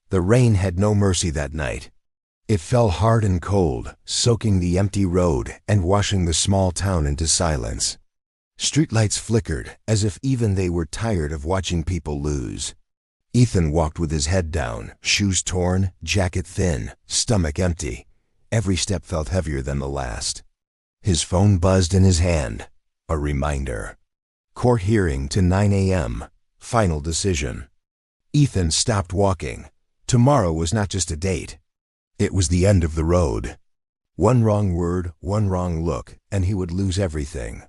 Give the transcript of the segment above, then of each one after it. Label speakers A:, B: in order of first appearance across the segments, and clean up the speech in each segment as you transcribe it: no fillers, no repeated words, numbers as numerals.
A: The rain had no mercy that night. It fell hard and cold, soaking the empty road and washing the small town into silence. Streetlights flickered, as if even they were tired of watching people lose. Ethan walked with his head down, shoes torn, jacket thin, stomach empty. Every step felt heavier than the last. His phone buzzed in his hand. A reminder. Court hearing to 9 a.m. Final decision. Ethan stopped walking. Tomorrow was not just a date. It was the end of the road. One wrong word, one wrong look, and he would lose everything.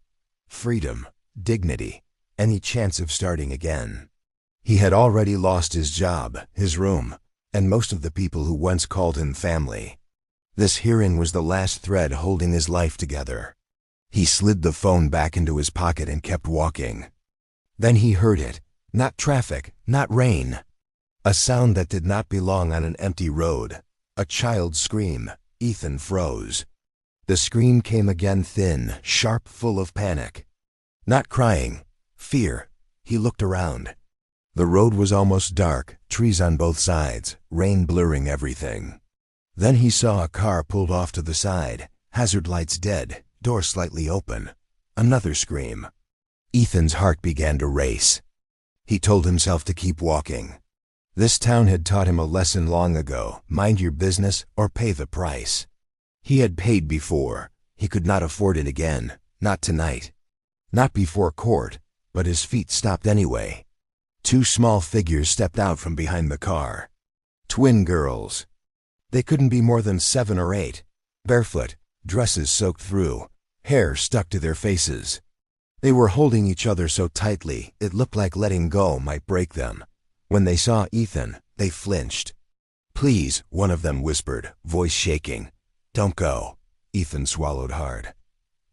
A: Freedom, dignity, any chance of starting again. He had already lost his job, his room, and most of the people who once called him family. This hearing was the last thread holding his life together. He slid the phone back into his pocket and kept walking. Then he heard it. Not traffic, not rain. A sound that did not belong on an empty road. A child's scream. Ethan froze. The scream came again, thin, sharp, full of panic. Not crying. Fear. He looked around. The road was almost dark, trees on both sides, rain blurring everything. Then he saw a car pulled off to the side, hazard lights dead, door slightly open. Another scream. Ethan's heart began to race. He told himself to keep walking. This town had taught him a lesson long ago: mind your business or pay the price. He had paid before. He could not afford it again, not tonight. Not before court, but his feet stopped anyway. Two small figures stepped out from behind the car. Twin girls. They couldn't be more than 7 or 8, barefoot, dresses soaked through, hair stuck to their faces. They were holding each other so tightly it looked like letting go might break them. When they saw Ethan, they flinched. "Please," one of them whispered, voice shaking. "Don't go." Ethan swallowed hard.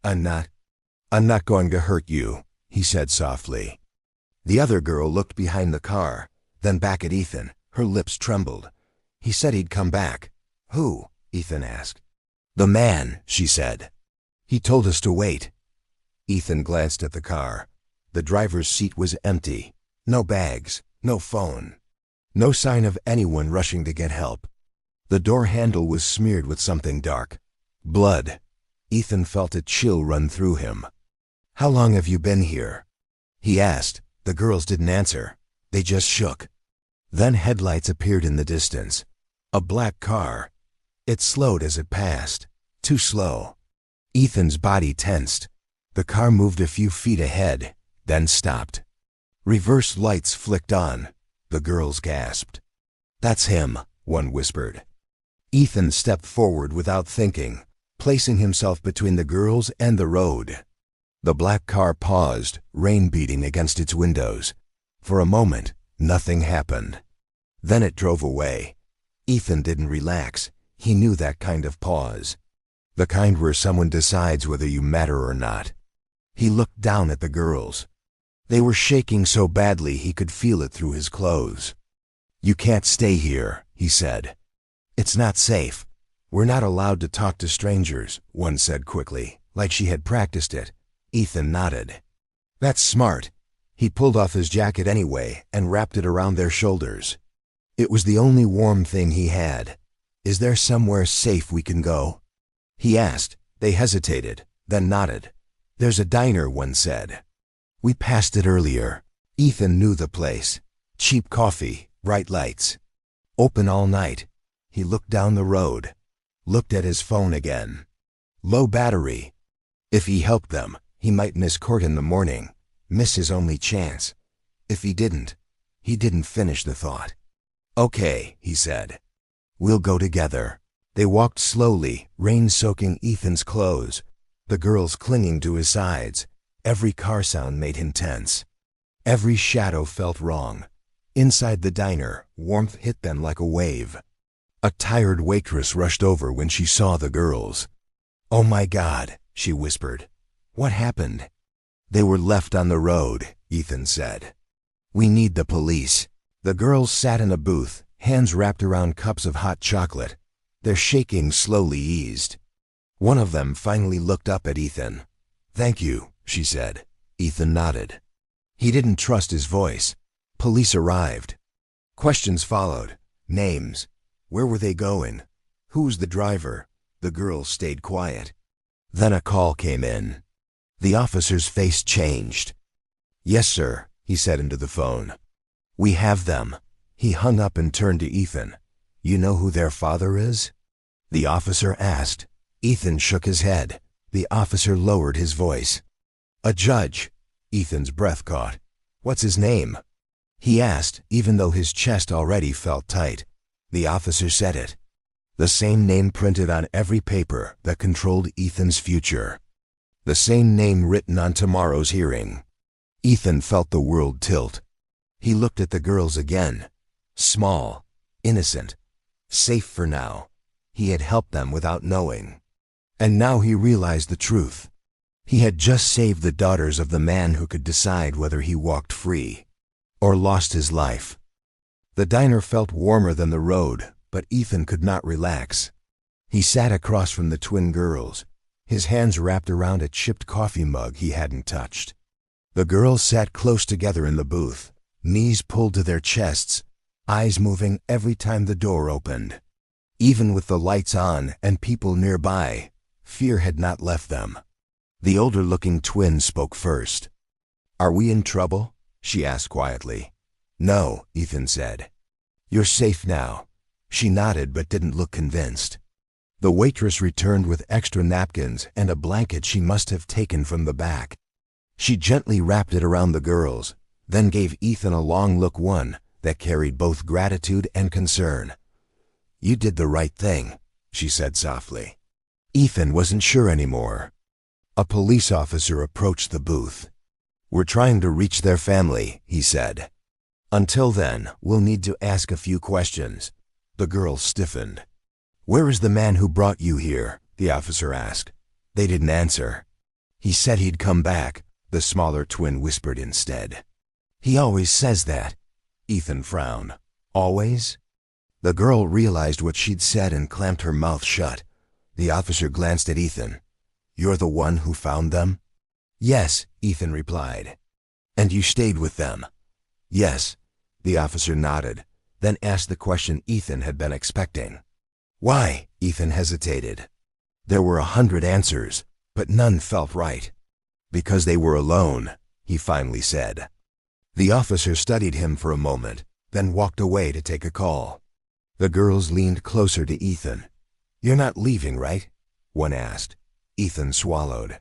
A: I'm not going to hurt you," he said softly. The other girl looked behind the car, then back at Ethan. Her lips trembled. "He said he'd come back." "Who?" Ethan asked. "The man," she said. "He told us to wait." Ethan glanced at the car. The driver's seat was empty. No bags, no phone. No sign of anyone rushing to get help. The door handle was smeared with something dark. Blood. Ethan felt a chill run through him. "How long have you been here?" he asked. The girls didn't answer. They just shook. Then headlights appeared in the distance. A black car. It slowed as it passed. Too slow. Ethan's body tensed. The car moved a few feet ahead, then stopped. Reverse lights flicked on. The girls gasped. "That's him," one whispered. Ethan stepped forward without thinking, placing himself between the girls and the road. The black car paused, rain beating against its windows. For a moment, nothing happened. Then it drove away. Ethan didn't relax. He knew that kind of pause. The kind where someone decides whether you matter or not. He looked down at the girls. They were shaking so badly he could feel it through his clothes. "You can't stay here," he said. "It's not safe. We're not allowed to talk to strangers," one said quickly, like she had practiced it. Ethan nodded. "That's smart." He pulled off his jacket anyway and wrapped it around their shoulders. It was the only warm thing he had. "Is there somewhere safe we can go?" he asked. They hesitated, then nodded. "There's a diner," one said. "We passed it earlier." Ethan knew the place. Cheap coffee, bright lights. Open all night. He looked down the road. Looked at his phone again. Low battery. If he helped them, he might miss court in the morning. Miss his only chance. If he didn't finish the thought. "Okay," he said. "We'll go together." They walked slowly, rain soaking Ethan's clothes. The girls clinging to his sides. Every car sound made him tense. Every shadow felt wrong. Inside the diner, warmth hit them like a wave. A tired waitress rushed over when she saw the girls. "Oh my God," she whispered. "What happened?" "They were left on the road," Ethan said. "We need the police." The girls sat in a booth, hands wrapped around cups of hot chocolate. Their shaking slowly eased. One of them finally looked up at Ethan. "Thank you," she said. Ethan nodded. He didn't trust his voice. Police arrived. Questions followed. Names. Where were they going? Who's the driver? The girls stayed quiet. Then a call came in. The officer's face changed. "Yes, sir," he said into the phone. "We have them." He hung up and turned to Ethan. "You know who their father is?" The officer asked. Ethan shook his head. The officer lowered his voice. "A judge." Ethan's breath caught. "What's his name?" he asked, even though his chest already felt tight. The officer said it. The same name printed on every paper that controlled Ethan's future. The same name written on tomorrow's hearing. Ethan felt the world tilt. He looked at the girls again. Small, innocent, safe for now. He had helped them without knowing. And now he realized the truth. He had just saved the daughters of the man who could decide whether he walked free or lost his life. The diner felt warmer than the road, but Ethan could not relax. He sat across from the twin girls, his hands wrapped around a chipped coffee mug he hadn't touched. The girls sat close together in the booth, knees pulled to their chests, eyes moving every time the door opened. Even with the lights on and people nearby, fear had not left them. The older-looking twin spoke first. "Are we in trouble?" she asked quietly. "No," Ethan said. "You're safe now." She nodded but didn't look convinced. The waitress returned with extra napkins and a blanket she must have taken from the back. She gently wrapped it around the girls, then gave Ethan a long look, one that carried both gratitude and concern. "You did the right thing," she said softly. Ethan wasn't sure anymore. A police officer approached the booth. "We're trying to reach their family," he said. "Until then, we'll need to ask a few questions." The girls stiffened. "Where is the man who brought you here?" the officer asked. They didn't answer. "He said he'd come back," the smaller twin whispered instead. "He always says that." Ethan frowned. "Always?" The girl realized what she'd said and clamped her mouth shut. The officer glanced at Ethan. "You're the one who found them?" "Yes," Ethan replied. "And you stayed with them?" "Yes." The officer nodded, then asked the question Ethan had been expecting. "Why?" Ethan hesitated. There were 100 answers, but none felt right. "Because they were alone," he finally said. The officer studied him for a moment, then walked away to take a call. The girls leaned closer to Ethan. "You're not leaving, right?" one asked. Ethan swallowed.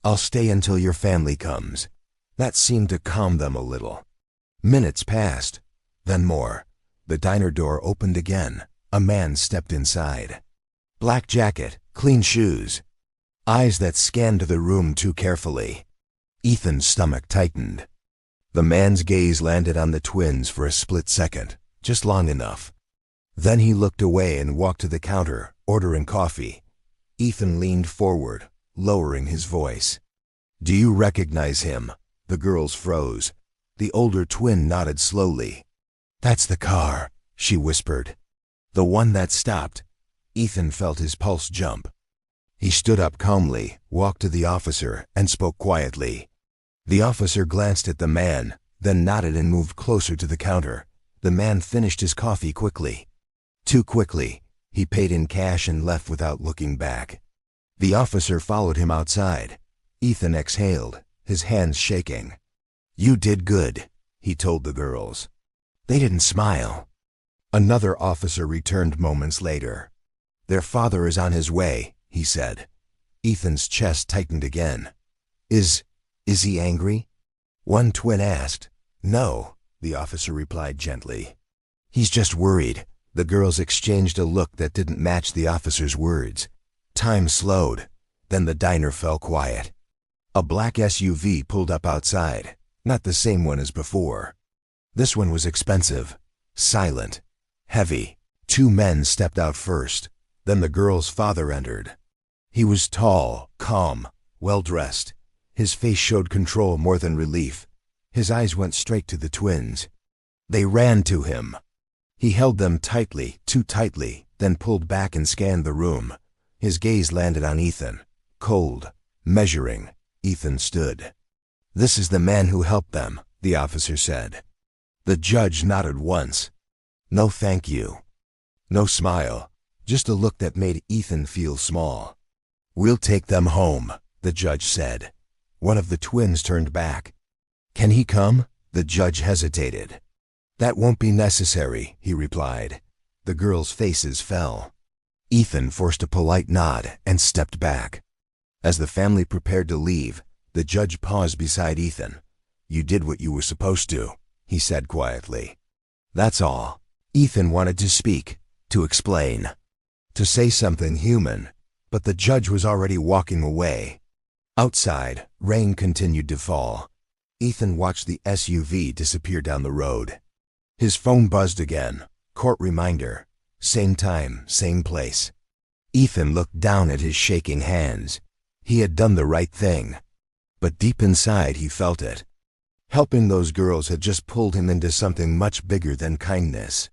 A: "I'll stay until your family comes." That seemed to calm them a little. Minutes passed, then more. The diner door opened again. A man stepped inside. Black jacket, clean shoes, eyes that scanned the room too carefully. Ethan's stomach tightened. The man's gaze landed on the twins for a split second, just long enough. Then he looked away and walked to the counter, ordering coffee. Ethan leaned forward, lowering his voice. "Do you recognize him?" The girls froze. The older twin nodded slowly. "That's the car," she whispered. "The one that stopped." Ethan felt his pulse jump. He stood up calmly, walked to the officer, and spoke quietly. The officer glanced at the man, then nodded and moved closer to the counter. The man finished his coffee quickly. Too quickly. He paid in cash and left without looking back. The officer followed him outside. Ethan exhaled, his hands shaking. "You did good," he told the girls. They didn't smile. Another officer returned moments later. "Their father is on his way," he said. Ethan's chest tightened again. Is he angry?" one twin asked. "No," the officer replied gently. "He's just worried." The girls exchanged a look that didn't match the officer's words. Time slowed. Then the diner fell quiet. A black SUV pulled up outside, not the same one as before. This one was expensive, silent, heavy. 2 men stepped out first. Then the girl's father entered. He was tall, calm, well-dressed. His face showed control more than relief. His eyes went straight to the twins. They ran to him. He held them tightly, too tightly, then pulled back and scanned the room. His gaze landed on Ethan. Cold, measuring. Ethan stood. "This is the man who helped them," the officer said. The judge nodded once. "No, thank you." No smile, just a look that made Ethan feel small. "We'll take them home," the judge said. One of the twins turned back. "Can he come?" The judge hesitated. "That won't be necessary," he replied. The girls' faces fell. Ethan forced a polite nod and stepped back. As the family prepared to leave, the judge paused beside Ethan. "You did what you were supposed to," he said quietly. "That's all." Ethan wanted to speak, to explain, to say something human, but the judge was already walking away. Outside, rain continued to fall. Ethan watched the SUV disappear down the road. His phone buzzed again. Court reminder. Same time, same place. Ethan looked down at his shaking hands. He had done the right thing. But deep inside he felt it. Helping those girls had just pulled him into something much bigger than kindness.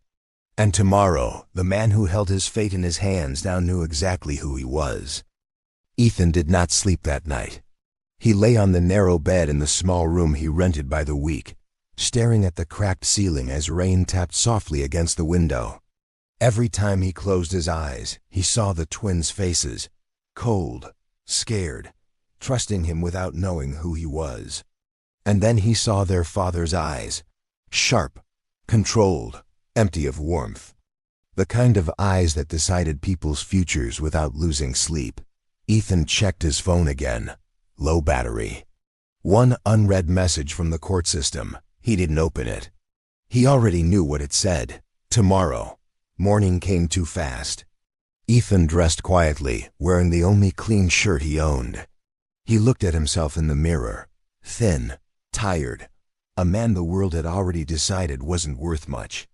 A: And tomorrow, the man who held his fate in his hands now knew exactly who he was. Ethan did not sleep that night. He lay on the narrow bed in the small room he rented by the week, staring at the cracked ceiling as rain tapped softly against the window. Every time he closed his eyes, he saw the twins' faces, cold, scared, trusting him without knowing who he was. And then he saw their father's eyes, sharp, controlled, empty of warmth. The kind of eyes that decided people's futures without losing sleep. Ethan checked his phone again. Low battery. One unread message from the court system. He didn't open it. He already knew what it said. Tomorrow. Morning came too fast. Ethan dressed quietly, wearing the only clean shirt he owned. He looked at himself in the mirror. Thin, tired, a man the world had already decided wasn't worth much.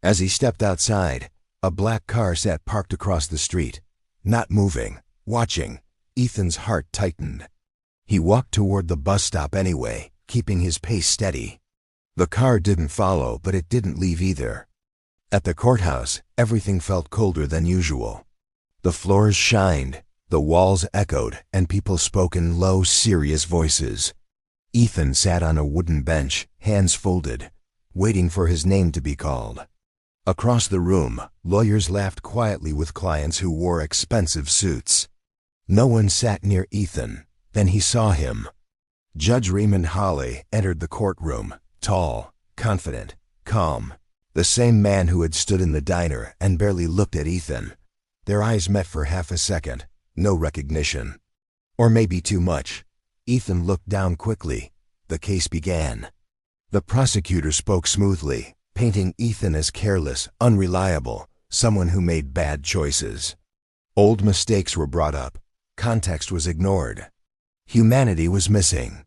A: As he stepped outside, a black car sat parked across the street. Not moving, watching. Ethan's heart tightened. He walked toward the bus stop anyway, keeping his pace steady. The car didn't follow, but it didn't leave either. At the courthouse, everything felt colder than usual. The floors shined, the walls echoed, and people spoke in low, serious voices. Ethan sat on a wooden bench, hands folded, waiting for his name to be called. Across the room, lawyers laughed quietly with clients who wore expensive suits. No one sat near Ethan. Then he saw him. Judge Raymond Hawley entered the courtroom, tall, confident, calm. The same man who had stood in the diner and barely looked at Ethan. Their eyes met for half a second. No recognition. Or maybe too much. Ethan looked down quickly. The case began. The prosecutor spoke smoothly, painting Ethan as careless, unreliable, someone who made bad choices. Old mistakes were brought up. Context was ignored. Humanity was missing.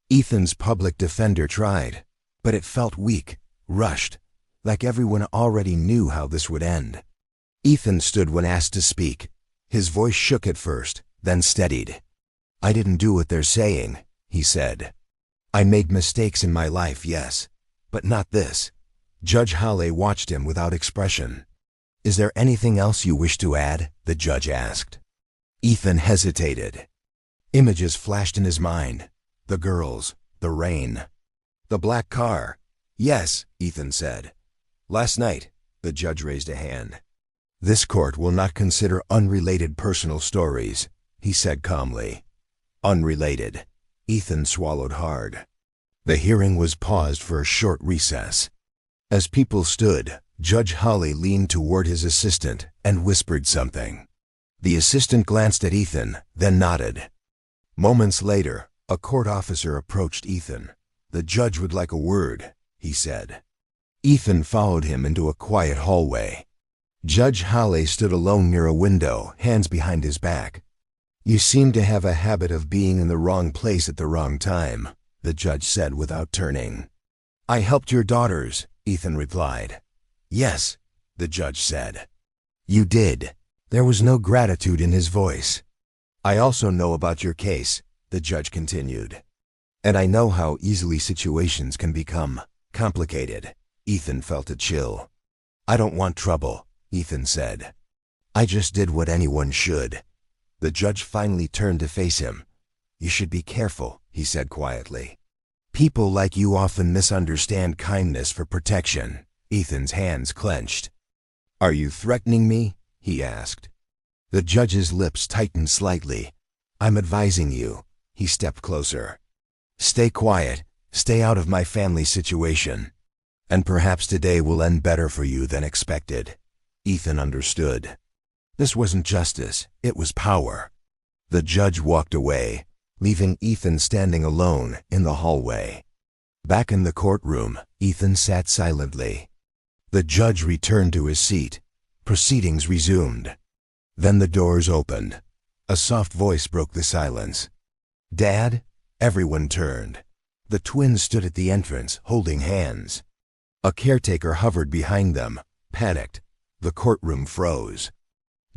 A: Ethan's public defender tried, but it felt weak, rushed, like everyone already knew how this would end. Ethan stood when asked to speak. His voice shook at first, then steadied. "I didn't do what they're saying," he said. "I made mistakes in my life, yes, but not this." Judge Hawley watched him without expression. "Is there anything else you wish to add?" the judge asked. Ethan hesitated. Images flashed in his mind. The girls, the rain, the black car. "Yes," Ethan said. "Last night," the judge raised a hand. "This court will not consider unrelated personal stories," he said calmly. Unrelated. Ethan swallowed hard. The hearing was paused for a short recess. As people stood, Judge Hawley leaned toward his assistant and whispered something. The assistant glanced at Ethan, then nodded. Moments later, a court officer approached Ethan. "The judge would like a word," he said. Ethan followed him into a quiet hallway. Judge Hawley stood alone near a window, hands behind his back. "You seem to have a habit of being in the wrong place at the wrong time," the judge said without turning. "I helped your daughters," Ethan replied. "Yes," the judge said. "You did." There was no gratitude in his voice. "I also know about your case," the judge continued. "And I know how easily situations can become complicated." Ethan felt a chill. "I don't want trouble," Ethan said. "I just did what anyone should." The judge finally turned to face him. "You should be careful," he said quietly. "People like you often misunderstand kindness for protection." Ethan's hands clenched. "Are you threatening me?" he asked. The judge's lips tightened slightly. "I'm advising you." He stepped closer. "Stay quiet. Stay out of my family situation. And perhaps today will end better for you than expected." Ethan understood. This wasn't justice, it was power. The judge walked away, leaving Ethan standing alone in the hallway. Back in the courtroom, Ethan sat silently. The judge returned to his seat. Proceedings resumed. Then the doors opened. A soft voice broke the silence. "Dad?" Everyone turned. The twins stood at the entrance, holding hands. A caretaker hovered behind them, panicked. The courtroom froze.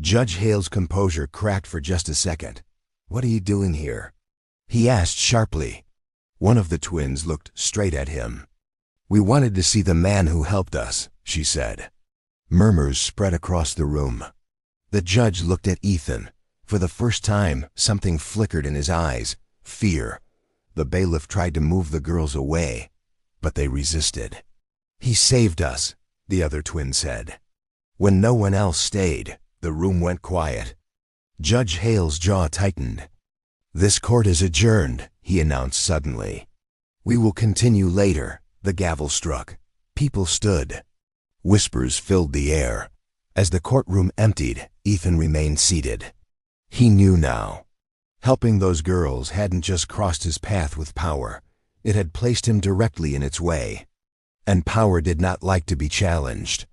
A: Judge Hale's composure cracked for just a second. "What are you doing here?" he asked sharply. One of the twins looked straight at him. "We wanted to see the man who helped us," she said. Murmurs spread across the room. The judge looked at Ethan. For the first time, something flickered in his eyes. Fear. The bailiff tried to move the girls away, but they resisted. "He saved us," the other twin said. When no one else stayed, the room went quiet. Judge Hale's jaw tightened. "This court is adjourned," he announced suddenly. "We will continue later." The gavel struck. People stood. Whispers filled the air. As the courtroom emptied, Ethan remained seated. He knew now. Helping those girls hadn't just crossed his path with power. It had placed him directly in its way. And power did not like to be challenged.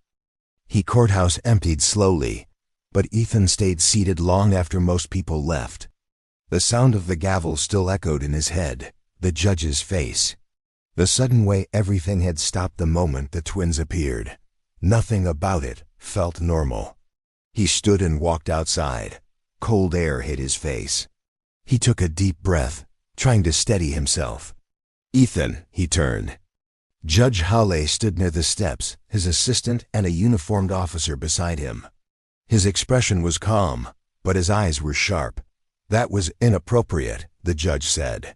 A: The courthouse emptied slowly, but Ethan stayed seated long after most people left. The sound of the gavel still echoed in his head, the judge's face. The sudden way everything had stopped the moment the twins appeared. Nothing about it felt normal. He stood and walked outside. Cold air hit his face. He took a deep breath, trying to steady himself. "Ethan," he turned. Judge Hale stood near the steps, his assistant and a uniformed officer beside him. His expression was calm, but his eyes were sharp. "That was inappropriate," the judge said.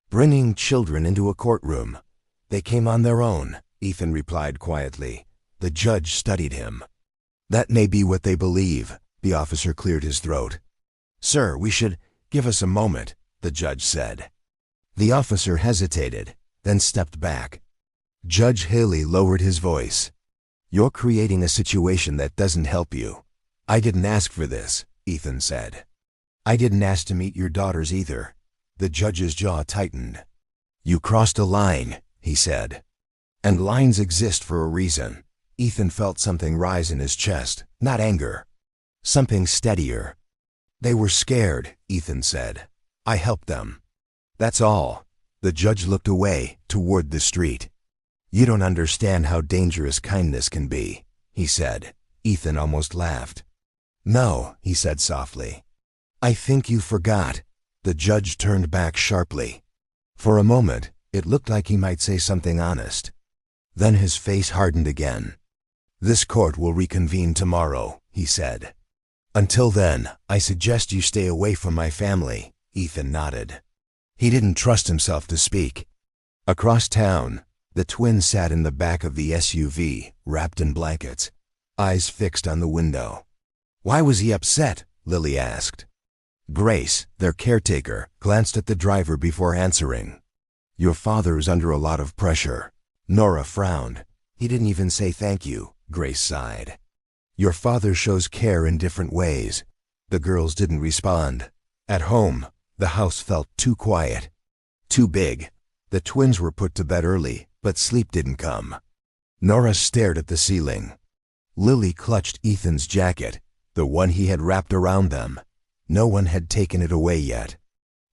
A: "Bringing children into a courtroom. They came on their own," Ethan replied quietly. The judge studied him. "That may be what they believe," the officer cleared his throat. "Sir, we should give us a moment," the judge said. The officer hesitated, then stepped back. Judge Haley lowered his voice. "You're creating a situation that doesn't help you." "I didn't ask for this," Ethan said. "I didn't ask to meet your daughters either." The judge's jaw tightened. "You crossed a line," he said. "And lines exist for a reason." Ethan felt something rise in his chest, not anger. Something steadier. "They were scared," Ethan said. "I helped them. That's all." The judge looked away, toward the street. "You don't understand how dangerous kindness can be," he said. Ethan almost laughed. "No," he said softly. "I think you forgot." The judge turned back sharply. For a moment, it looked like he might say something honest. Then his face hardened again. "This court will reconvene tomorrow," he said. "Until then, I suggest you stay away from my family." Ethan nodded. He didn't trust himself to speak. Across town, the twins sat in the back of the SUV, wrapped in blankets, eyes fixed on the window. "Why was he upset?" Lily asked. Grace, their caretaker, glanced at the driver before answering. "Your father is under a lot of pressure." Nora frowned. "He didn't even say thank you," Grace sighed. "Your father shows care in different ways." The girls didn't respond. At home, the house felt too quiet, too big. The twins were put to bed early, but sleep didn't come. Nora stared at the ceiling. Lily clutched Ethan's jacket, the one he had wrapped around them. No one had taken it away yet.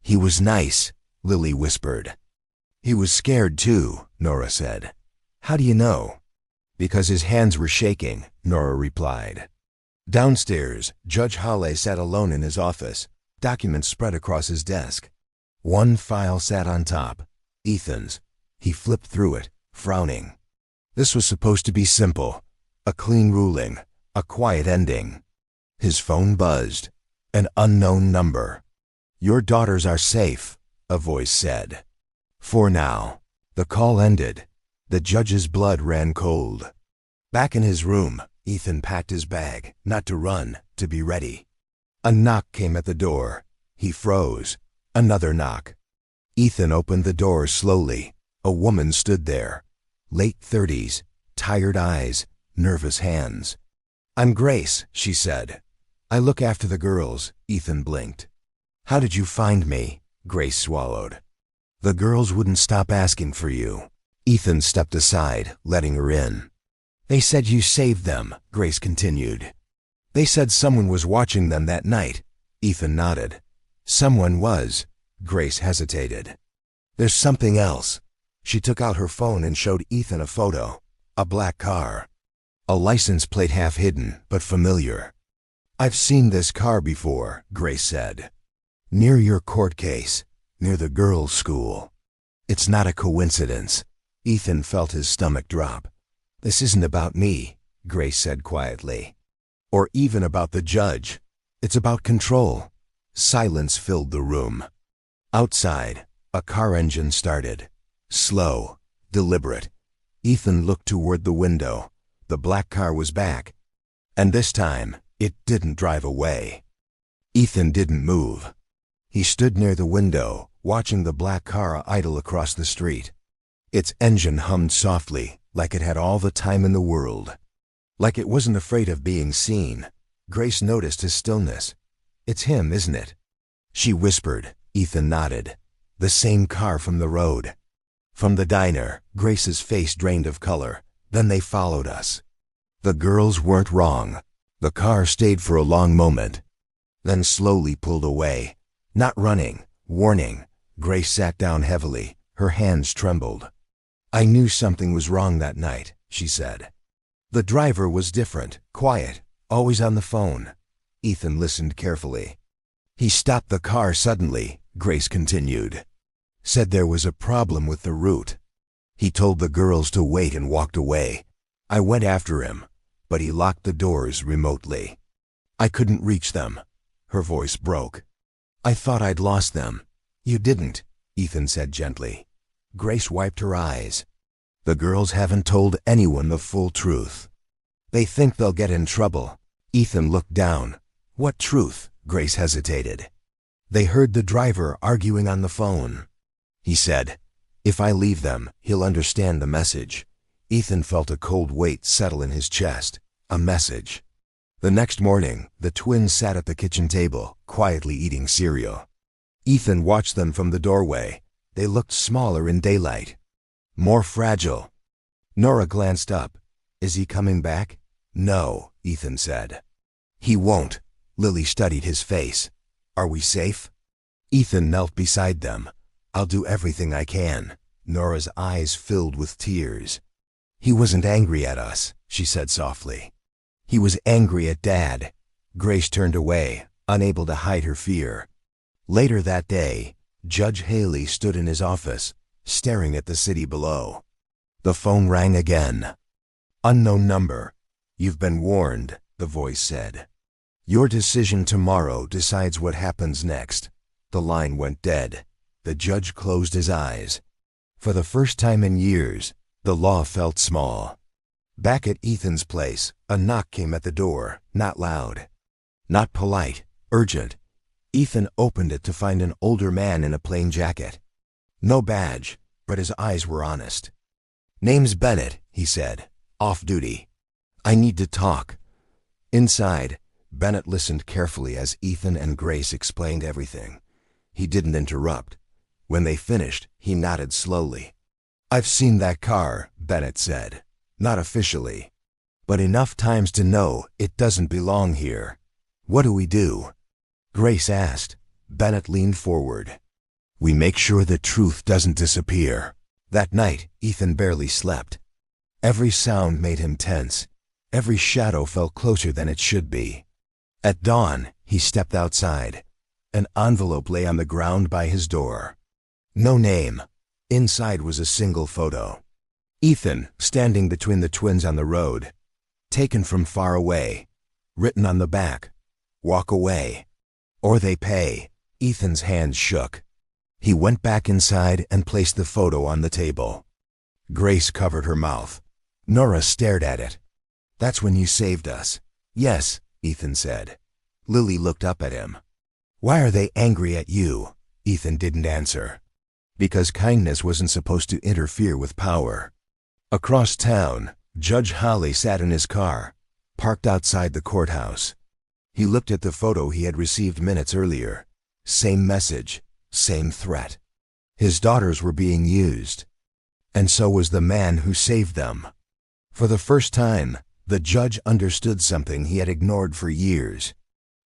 A: "He was nice," Lily whispered. "He was scared too," Nora said. "How do you know?" "Because his hands were shaking," Nora replied. Downstairs, Judge Hale sat alone in his office, documents spread across his desk. One file sat on top, Ethan's. He flipped through it, frowning. This was supposed to be simple, a clean ruling, a quiet ending. His phone buzzed. An unknown number. "Your daughters are safe," a voice said. "For now." The call ended. The judge's blood ran cold. Back in his room, Ethan packed his bag, not to run, to be ready. A knock came at the door. He froze. Another knock. Ethan opened the door slowly. A woman stood there. Late 30s, tired eyes, nervous hands. "I'm Grace," she said. "I look after the girls." Ethan blinked. "How did you find me?" Grace swallowed. "The girls wouldn't stop asking for you." Ethan stepped aside, letting her in. "They said you saved them," Grace continued. "They said someone was watching them that night." Ethan nodded. "Someone was." Grace hesitated. "There's something else." She took out her phone and showed Ethan a photo. A black car. A license plate half hidden, but familiar. "I've seen this car before," Grace said. "Near your court case. Near the girls' school. It's not a coincidence." Ethan felt his stomach drop. "This isn't about me," Grace said quietly. "Or even about the judge. It's about control." Silence filled the room. Outside, a car engine started. Slow, deliberate. Ethan looked toward the window. The black car was back. And this time, it didn't drive away. Ethan didn't move. He stood near the window, watching the black car idle across the street. Its engine hummed softly, like it had all the time in the world. Like it wasn't afraid of being seen. Grace noticed his stillness. "It's him, isn't it?" She whispered. Ethan nodded. "The same car from the road." From the diner, Grace's face drained of color. "Then they followed us." The girls weren't wrong. The car stayed for a long moment, then slowly pulled away. Not running, warning. Grace sat down heavily. Her hands trembled. "I knew something was wrong that night," she said. "The driver was different, quiet, always on the phone." Ethan listened carefully. "He stopped the car suddenly," Grace continued. "Said there was a problem with the route. He told the girls to wait and walked away. I went after him, but he locked the doors remotely. I couldn't reach them." Her voice broke. "I thought I'd lost them." "You didn't," Ethan said gently. Grace wiped her eyes. "The girls haven't told anyone the full truth. They think they'll get in trouble." Ethan looked down. "What truth?" Grace hesitated. "They heard the driver arguing on the phone." He said, "If I leave them, he'll understand the message." Ethan felt a cold weight settle in his chest. A message. The next morning, the twins sat at the kitchen table, quietly eating cereal. Ethan watched them from the doorway. They looked smaller in daylight. More fragile. Nora glanced up. "Is he coming back?" "No," Ethan said. "He won't." Lily studied his face. "Are we safe?" Ethan knelt beside them. "I'll do everything I can." Nora's eyes filled with tears. "He wasn't angry at us," she said softly. "He was angry at Dad." Grace turned away, unable to hide her fear. Later that day, Judge Haley stood in his office, staring at the city below. The phone rang again. "Unknown number. You've been warned," the voice said. "Your decision tomorrow decides what happens next." The line went dead. The judge closed his eyes. For the first time in years, the law felt small. Back at Ethan's place, a knock came at the door, not loud, not polite, urgent. Ethan opened it to find an older man in a plain jacket. No badge, but his eyes were honest. "Name's Bennett," he said. "Off duty. I need to talk." Inside, Bennett listened carefully as Ethan and Grace explained everything. He didn't interrupt. When they finished, he nodded slowly. "I've seen that car," Bennett said. "Not officially, but enough times to know it doesn't belong here." "What do we do?" Grace asked. Bennett leaned forward. "We make sure the truth doesn't disappear." That night, Ethan barely slept. Every sound made him tense. Every shadow felt closer than it should be. At dawn, he stepped outside. An envelope lay on the ground by his door. No name. Inside was a single photo. Ethan, standing between the twins on the road. Taken from far away. Written on the back, "Walk away, or they pay." Ethan's hands shook. He went back inside and placed the photo on the table. Grace covered her mouth. Nora stared at it. That's when you saved us." "Yes," Ethan said. Lily looked up at him. "Why are they angry at you?" Ethan didn't answer. Because kindness wasn't supposed to interfere with power. Across town, Judge Holly sat in his car, parked outside the courthouse. He looked at the photo he had received minutes earlier. Same message, same threat. His daughters were being used. And so was the man who saved them. For the first time, the judge understood something he had ignored for years.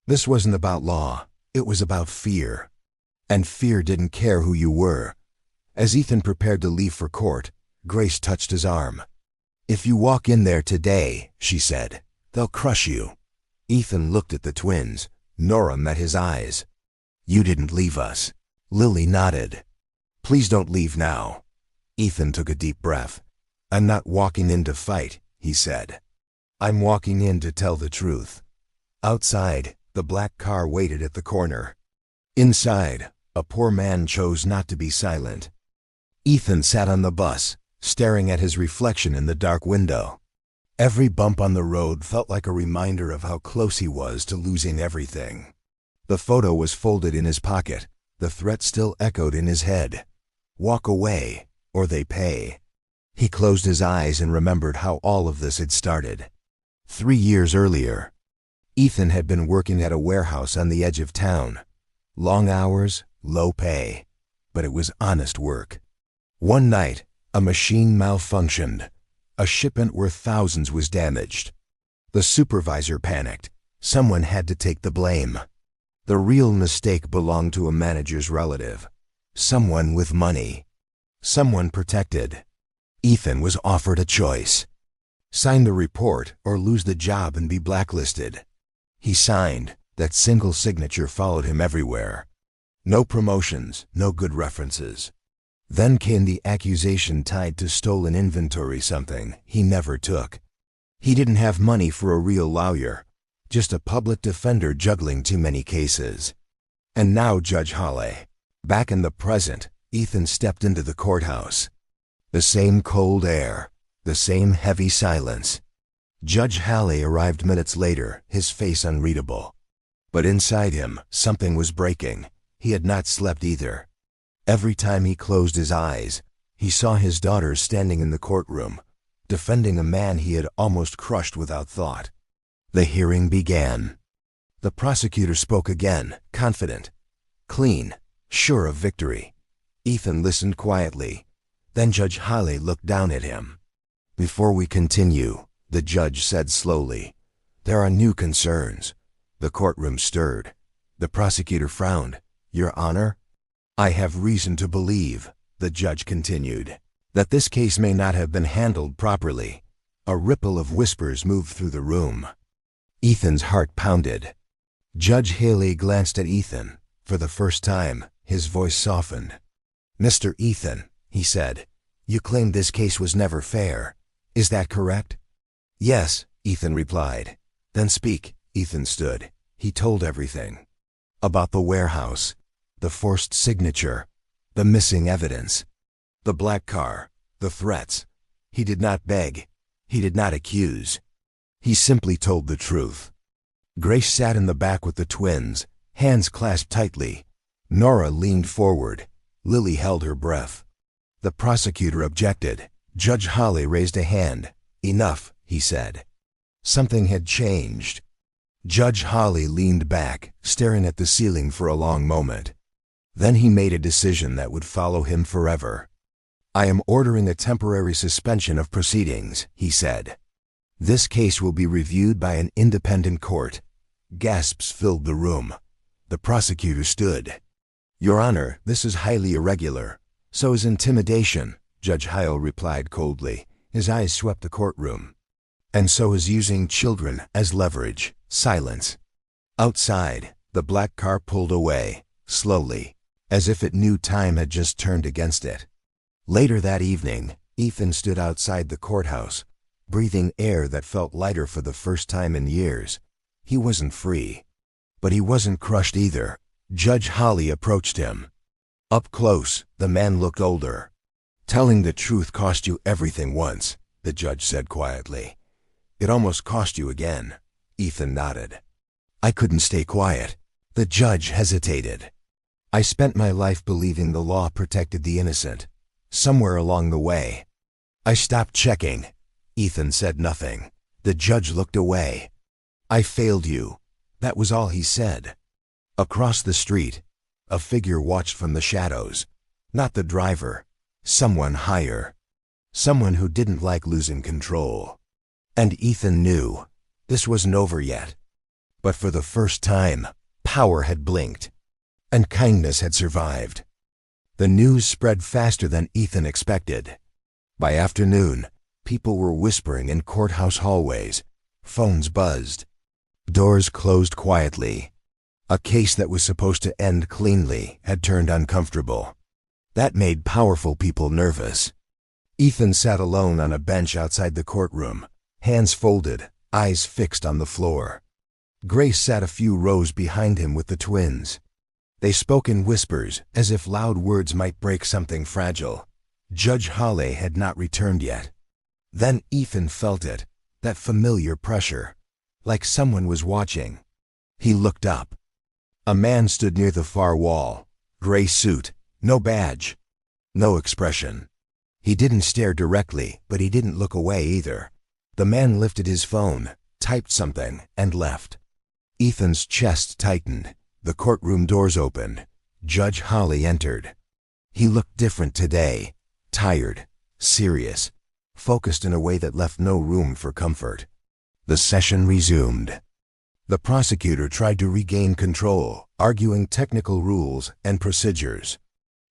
A: This wasn't about law, it was about fear. And fear didn't care who you were. As Ethan prepared to leave for court, Grace touched his arm. "If you walk in there today," she said, "they'll crush you." Ethan looked at the twins. Nora met his eyes. "You didn't leave us." Lily nodded. "Please don't leave now." Ethan took a deep breath. "I'm not walking in to fight," he said. "I'm walking in to tell the truth." Outside, the black car waited at the corner. Inside, a poor man chose not to be silent. Ethan sat on the bus, staring at his reflection in the dark window. Every bump on the road felt like a reminder of how close he was to losing everything. The photo was folded in his pocket. The threat still echoed in his head. Walk away, or they pay. He closed his eyes and remembered how all of this had started. 3 years earlier, Ethan had been working at a warehouse on the edge of town. Long hours, low pay, but it was honest work. One night, a machine malfunctioned. A shipment worth thousands was damaged. The supervisor panicked. Someone had to take the blame. The real mistake belonged to a manager's relative. Someone with money. Someone protected. Ethan was offered a choice. Sign the report or lose the job and be blacklisted. He signed. That single signature followed him everywhere. No promotions, no good references. Then came the accusation tied to stolen inventory, something he never took. He didn't have money for a real lawyer, just a public defender juggling too many cases. And now Judge Holly. Back in the present, Ethan stepped into the courthouse. The same cold air, the same heavy silence. Judge Holly arrived minutes later, his face unreadable. But inside him, something was breaking. He had not slept either. Every time he closed his eyes, he saw his daughters standing in the courtroom, defending a man he had almost crushed without thought. The hearing began. The prosecutor spoke again, confident, clean, sure of victory. Ethan listened quietly. Then Judge Holly looked down at him. "Before we continue," the judge said slowly, "there are new concerns." The courtroom stirred. The prosecutor frowned. "Your Honor?" "I have reason to believe," the judge continued, "that this case may not have been handled properly." A ripple of whispers moved through the room. Ethan's heart pounded. Judge Haley glanced at Ethan. For the first time, his voice softened. "Mr. Ethan," he said, "you claim this case was never fair. Is that correct?" "Yes," Ethan replied. "Then speak." Ethan stood. He told everything. About the warehouse, the forced signature, the missing evidence, the black car, the threats. He did not beg. He did not accuse. He simply told the truth. Grace sat in the back with the twins, hands clasped tightly. Nora leaned forward. Lily held her breath. The prosecutor objected. Judge Holly raised a hand. "Enough," he said. Something had changed. Judge Holly leaned back, staring at the ceiling for a long moment. Then he made a decision that would follow him forever. "I am ordering a temporary suspension of proceedings," he said. "This case will be reviewed by an independent court." Gasps filled the room. The prosecutor stood. "Your Honor, this is highly irregular. So is intimidation," Judge Heil replied coldly. His eyes swept the courtroom. "And so is using children as leverage." Silence. Outside, the black car pulled away, slowly, as if it knew time had just turned against it. Later that evening, Ethan stood outside the courthouse, breathing air that felt lighter for the first time in years. He wasn't free. But he wasn't crushed either. Judge Holly approached him. Up close, the man looked older. "Telling the truth cost you everything once," the judge said quietly. It almost cost you again. Ethan nodded. I couldn't stay quiet. The judge hesitated. I spent my life believing the law protected the innocent. Somewhere along the way, I stopped checking. Ethan said nothing. The judge looked away. I failed you. That was all he said. Across the street, a figure watched from the shadows. Not the driver. Someone higher. Someone who didn't like losing control. And Ethan knew this wasn't over yet. But for the first time, power had blinked. And kindness had survived. The news spread faster than Ethan expected. By afternoon, people were whispering in courthouse hallways. Phones buzzed. Doors closed quietly. A case that was supposed to end cleanly had turned uncomfortable. That made powerful people nervous. Ethan sat alone on a bench outside the courtroom, hands folded, eyes fixed on the floor. Grace sat a few rows behind him with the twins. They spoke in whispers, as if loud words might break something fragile. Judge Holly had not returned yet. Then Ethan felt it, that familiar pressure, like someone was watching. He looked up. A man stood near the far wall. Gray suit, no badge, no expression. He didn't stare directly, but he didn't look away either. The man lifted his phone, typed something, and left. Ethan's chest tightened. The courtroom doors opened. Judge Holly entered. He looked different today. Tired, serious, focused in a way that left no room for comfort. The session resumed. The prosecutor tried to regain control, arguing technical rules and procedures.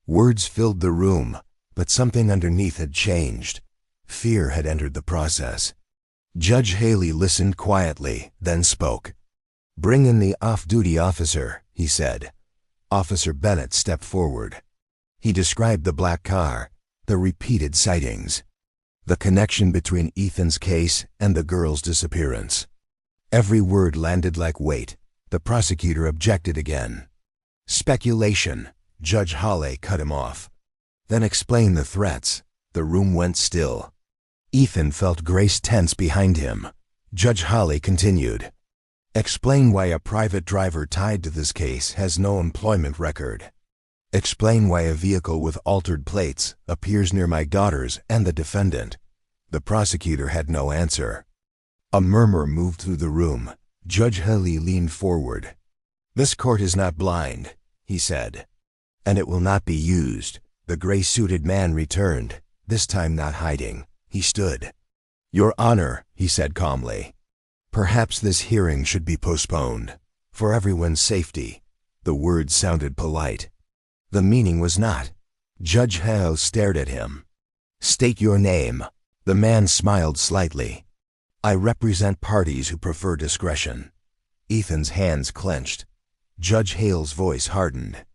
A: Words filled the room, but something underneath had changed. Fear had entered the process. Judge Haley listened quietly, then spoke. "Bring in the off-duty officer," he said. Officer Bennett stepped forward. He described the black car, the repeated sightings, the connection between Ethan's case and the girl's disappearance. Every word landed like weight. The prosecutor objected again. "Speculation," Judge Holly cut him off. "Then explain the threats." The room went still. Ethan felt Grace tense behind him. Judge Holly continued. "Explain why a private driver tied to this case has no employment record. Explain why a vehicle with altered plates appears near my daughters and the defendant." The prosecutor had no answer. A murmur moved through the room. Judge Haley leaned forward. "This court is not blind," he said, "and it will not be used." The gray-suited man returned, this time not hiding. He stood. "Your Honor," he said calmly, "perhaps this hearing should be postponed. For everyone's safety." The words sounded polite. The meaning was not. Judge Hale stared at him. "State your name." The man smiled slightly. "I represent parties who prefer discretion." Ethan's hands clenched. Judge Hale's voice hardened.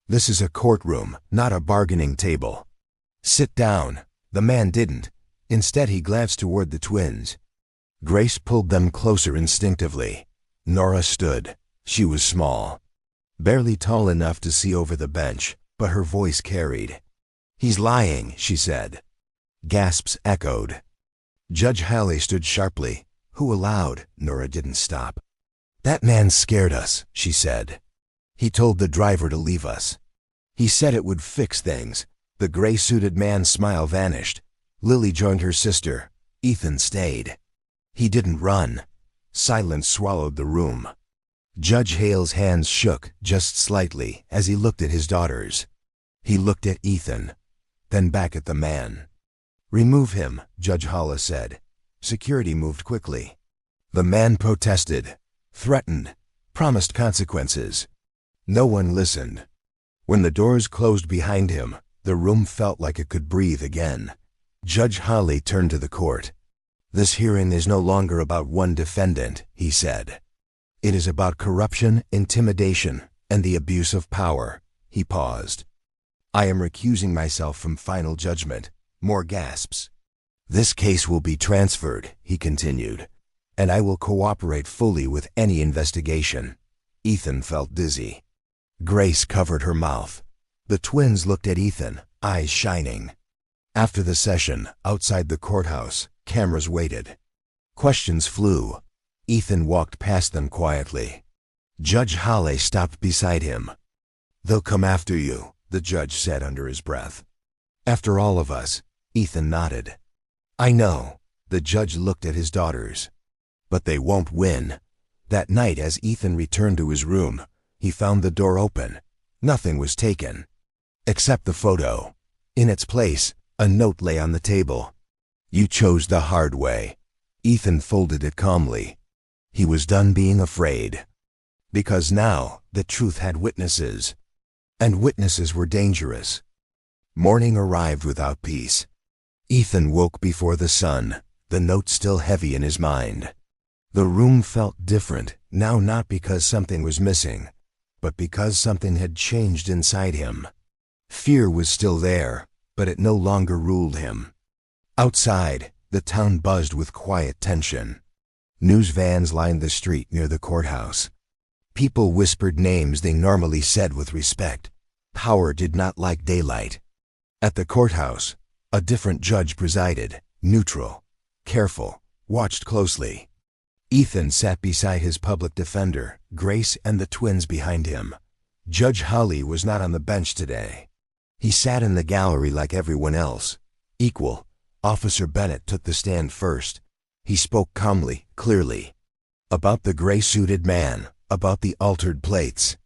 A: "This is a courtroom, not a bargaining table. Sit down." The man didn't. Instead, he glanced toward the twins. Grace pulled them closer instinctively. Nora stood. She was small, barely tall enough to see over the bench, but her voice carried. "He's lying," she said. Gasps echoed. Judge Haley stood sharply. "Who allowed?" Nora didn't stop. "That man scared us," she said. "He told the driver to leave us. He said it would fix things." The gray-suited man's smile vanished. Lily joined her sister. Ethan stayed. He didn't run. Silence swallowed the room. Judge Hale's hands shook just slightly as he looked at his daughters. He looked at Ethan, then back at the man. "Remove him," Judge Hollis said. Security moved quickly. The man protested, threatened, promised consequences. No one listened. When the doors closed behind him, the room felt like it could breathe again. Judge Holly turned to the court. "This hearing is no longer about one defendant," he said. "It is about corruption, intimidation, and the abuse of power." He paused. "I am recusing myself from final judgment." More gasps. "This case will be transferred," he continued, "and I will cooperate fully with any investigation." Ethan felt dizzy. Grace covered her mouth. The twins looked at Ethan, eyes shining. After the session, outside the courthouse, cameras waited. Questions flew. Ethan walked past them quietly. Judge Holly stopped beside him. "They'll come after you," the judge said under his breath. "After all of us," Ethan nodded. "I know." The judge looked at his daughters. "But they won't win." That night, as Ethan returned to his room, he found the door open. Nothing was taken, except the photo. In its place, a note lay on the table. "You chose the hard way." Ethan folded it calmly. He was done being afraid. Because now, the truth had witnesses. And witnesses were dangerous. Morning arrived without peace. Ethan woke before the sun, the note still heavy in his mind. The room felt different, now not because something was missing, but because something had changed inside him. Fear was still there, but it no longer ruled him. Outside, the town buzzed with quiet tension. News vans lined the street near the courthouse. People whispered names they normally said with respect. Power did not like daylight. At the courthouse, a different judge presided, neutral, careful, watched closely. Ethan sat beside his public defender, Grace, and the twins behind him. Judge Holly was not on the bench today. He sat in the gallery like everyone else. Equal. Officer Bennett took the stand first. He spoke calmly, clearly. About the gray-suited man, about the altered plates,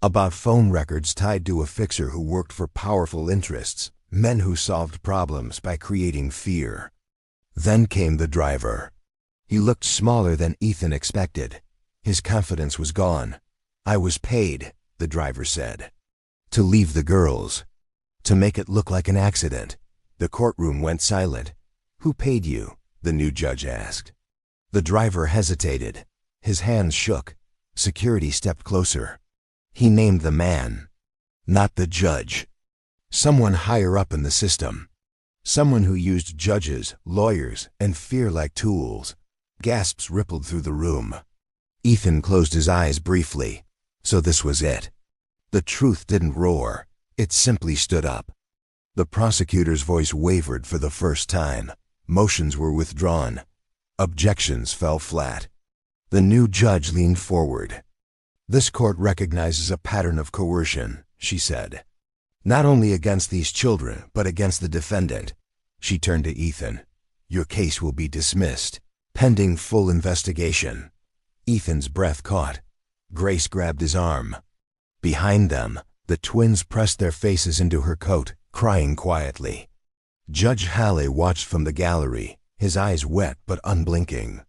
A: about phone records tied to a fixer who worked for powerful interests, men who solved problems by creating fear. Then came the driver. He looked smaller than Ethan expected. His confidence was gone. "I was paid," the driver said, "to leave the girls, to make it look like an accident." The courtroom went silent. "Who paid you?" the new judge asked. The driver hesitated. His hands shook. Security stepped closer. He named the man, not the judge. Someone higher up in the system. Someone who used judges, lawyers, and fear like tools. Gasps rippled through the room. Ethan closed his eyes briefly. So this was it. The truth didn't roar. It simply stood up. The prosecutor's voice wavered for the first time. Motions were withdrawn. Objections fell flat. The new judge leaned forward. "This court recognizes a pattern of coercion," she said. "Not only against these children, but against the defendant." She turned to Ethan. "Your case will be dismissed, pending full investigation." Ethan's breath caught. Grace grabbed his arm. Behind them, the twins pressed their faces into her coat, crying quietly. Judge Halley watched from the gallery, his eyes wet but unblinking.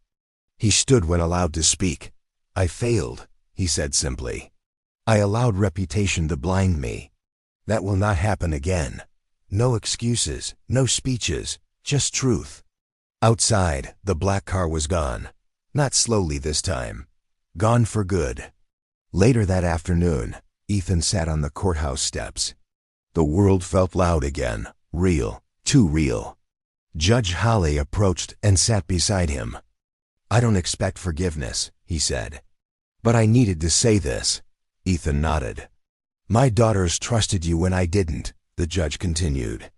A: He stood when allowed to speak. "I failed," he said simply. "I allowed reputation to blind me. That will not happen again. No excuses, no speeches, just truth." Outside, the black car was gone. Not slowly this time. Gone for good. Later that afternoon, Ethan sat on the courthouse steps. The world felt loud again, real, too real. Judge Holly approached and sat beside him. "I don't expect forgiveness," he said. "But I needed to say this." Ethan nodded. "My daughters trusted you when I didn't," the judge continued.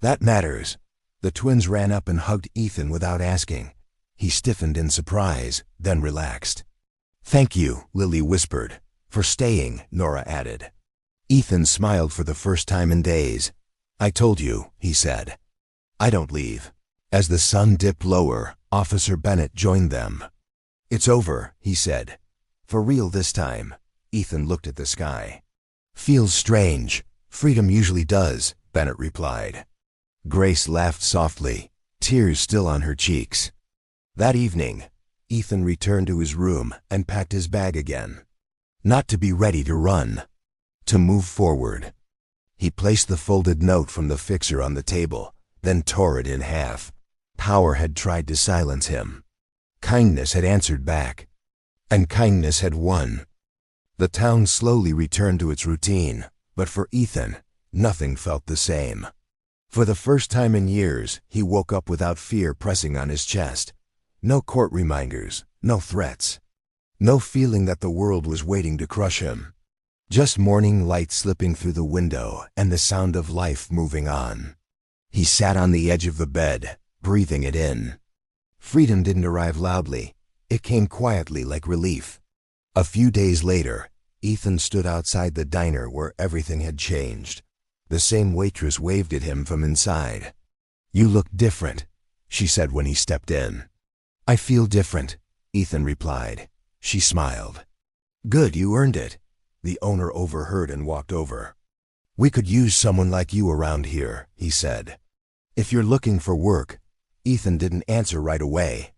A: "That matters." The twins ran up and hugged Ethan without asking. He stiffened in surprise, then relaxed. "Thank you," Lily whispered. "For staying," Nora added. Ethan smiled for the first time in days. "I told you," he said. "I don't leave." As the sun dipped lower, Officer Bennett joined them. "It's over," he said. "For real this time." Ethan looked at the sky. "Feels strange. Freedom usually does," Bennett replied. Grace laughed softly, tears still on her cheeks. That evening, Ethan returned to his room and packed his bag again. Not to be ready to run, to move forward. He placed the folded note from the fixer on the table, then tore it in half. Power had tried to silence him. Kindness had answered back. And kindness had won. The town slowly returned to its routine, but for Ethan, nothing felt the same. For the first time in years, he woke up without fear pressing on his chest. No court reminders, no threats. No feeling that the world was waiting to crush him. Just morning light slipping through the window and the sound of life moving on. He sat on the edge of the bed, breathing it in. Freedom didn't arrive loudly. It came quietly like relief. A few days later, Ethan stood outside the diner where everything had changed. The same waitress waved at him from inside. "You look different," she said when he stepped in. "I feel different," Ethan replied. She smiled. "Good, you earned it." The owner overheard and walked over. "We could use someone like you around here," he said. "If you're looking for work." Ethan didn't answer right away.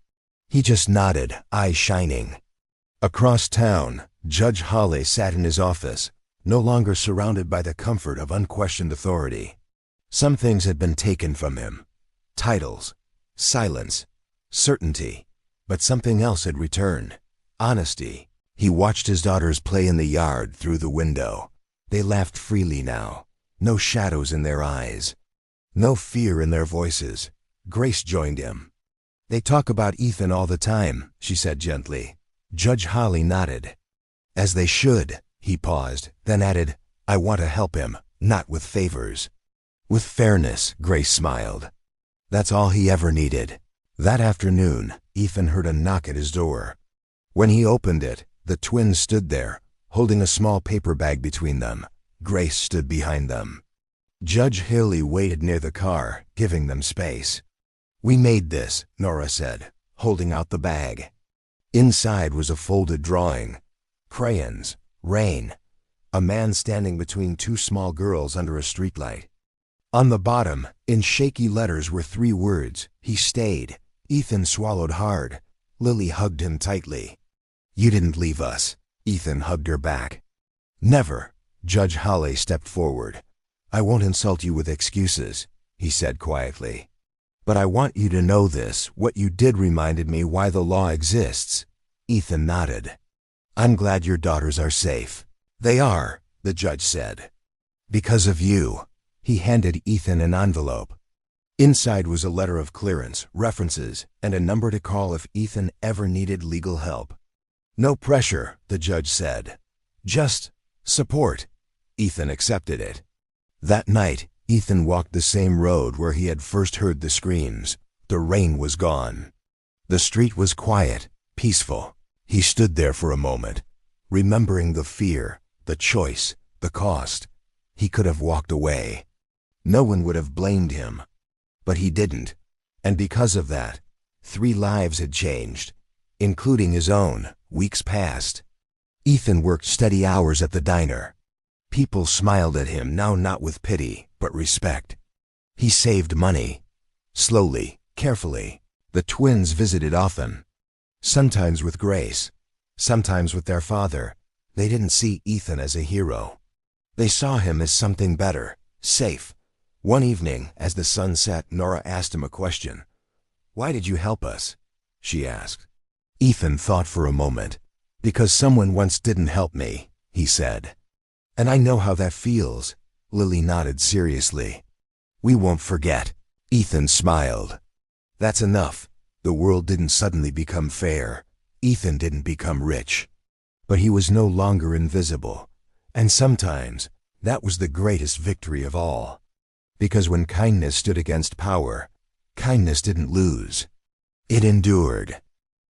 A: He just nodded, eyes shining. Across town, Judge Holly sat in his office, no longer surrounded by the comfort of unquestioned authority. Some things had been taken from him. Titles, silence, certainty. But something else had returned. Honesty. He watched his daughters play in the yard through the window. They laughed freely now. No shadows in their eyes. No fear in their voices. Grace joined him. "They talk about Ethan all the time," she said gently. Judge Holly nodded. "As they should." He paused, then added, "I want to help him, not with favors." "With fairness," Grace smiled. That's all he ever needed. That afternoon, Ethan heard a knock at his door. When he opened it, the twins stood there, holding a small paper bag between them. Grace stood behind them. Judge Haley waited near the car, giving them space. "We made this," Nora said, holding out the bag. Inside was a folded drawing. Crayons. Rain. A man standing between two small girls under a streetlight. On the bottom, in shaky letters, were 3 words. He stayed. Ethan swallowed hard. Lily hugged him tightly. "You didn't leave us." Ethan hugged her back. "Never." Judge Holly stepped forward. "I won't insult you with excuses," he said quietly. "But I want you to know this. What you did reminded me why the law exists." Ethan nodded. "I'm glad your daughters are safe." "They are," the judge said. "Because of you." He handed Ethan an envelope. Inside was a letter of clearance, references, and a number to call if Ethan ever needed legal help. "No pressure," the judge said. "Just support." Ethan accepted it. That night, Ethan walked the same road where he had first heard the screams. The rain was gone. The street was quiet, peaceful. He stood there for a moment, remembering the fear, the choice, the cost. He could have walked away. No one would have blamed him. But he didn't. And because of that, 3 lives had changed, including his own. Weeks passed. Ethan worked steady hours at the diner. People smiled at him, now not with pity, but respect. He saved money. Slowly, carefully. The twins visited often. Sometimes with Grace. Sometimes with their father. They didn't see Ethan as a hero. They saw him as something better, safe. One evening, as the sun set, Nora asked him a question. "Why did you help us?" she asked. Ethan thought for a moment. "Because someone once didn't help me," he said. "And I know how that feels." Lily nodded seriously. "We won't forget." Ethan smiled. "That's enough." The world didn't suddenly become fair. Ethan didn't become rich. But he was no longer invisible. And sometimes, that was the greatest victory of all. Because when kindness stood against power, kindness didn't lose. It endured.